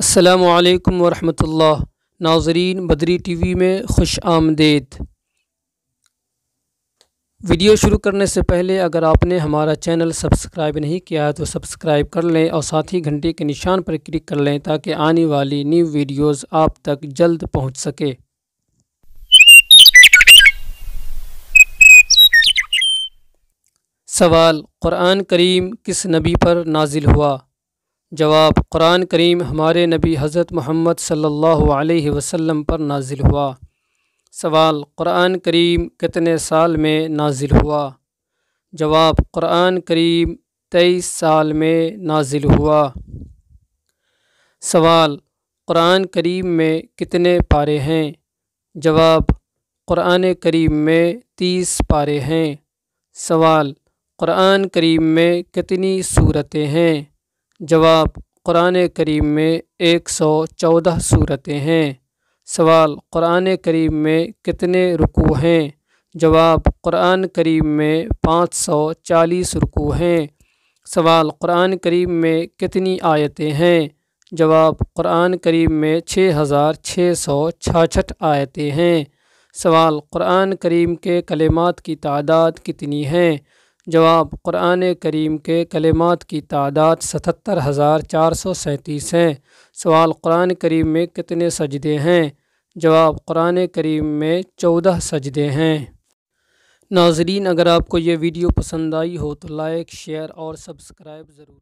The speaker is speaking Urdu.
السلام علیکم ورحمۃ اللہ ناظرین، بدری ٹی وی میں خوش آمدید۔ ویڈیو شروع کرنے سے پہلے اگر آپ نے ہمارا چینل سبسکرائب نہیں کیا ہے تو سبسکرائب کر لیں اور ساتھ ہی گھنٹی کے نشان پر کلک کر لیں تاکہ آنے والی نیو ویڈیوز آپ تک جلد پہنچ سکے۔ سوال: قرآن کریم کس نبی پر نازل ہوا؟ جواب: قرآن کریم ہمارے نبی حضرت محمد صلی اللہ علیہ وسلم پر نازل ہوا۔ سوال: قرآن کریم کتنے سال میں نازل ہوا؟ جواب: قرآن کریم 23 سال میں نازل ہوا۔ سوال: قرآن کریم میں کتنے پارے ہیں؟ جواب: قرآن کریم میں 30 پارے ہیں۔ سوال: قرآن کریم میں کتنی سورتیں ہیں؟ جواب: قرآن کریم میں 114 سورتیں ہیں۔ سوال: قرآن کریم میں کتنے رکوع ہیں؟ جواب: قرآن کریم میں 540 رکوع ہیں۔ سوال: قرآن کریم میں کتنی آیتیں ہیں؟ جواب: قرآن کریم میں 6666 آیتیں ہیں۔ سوال: قرآن کریم کے کلمات کی تعداد کتنی ہیں؟ جواب: قرآن کریم کے کلمات کی تعداد 77,437 ہیں۔ سوال: قرآن کریم میں کتنے سجدے ہیں؟ جواب: قرآن کریم میں 14 سجدے ہیں۔ ناظرین، اگر آپ کو یہ ویڈیو پسند آئی ہو تو لائک، شیئر اور سبسکرائب ضرور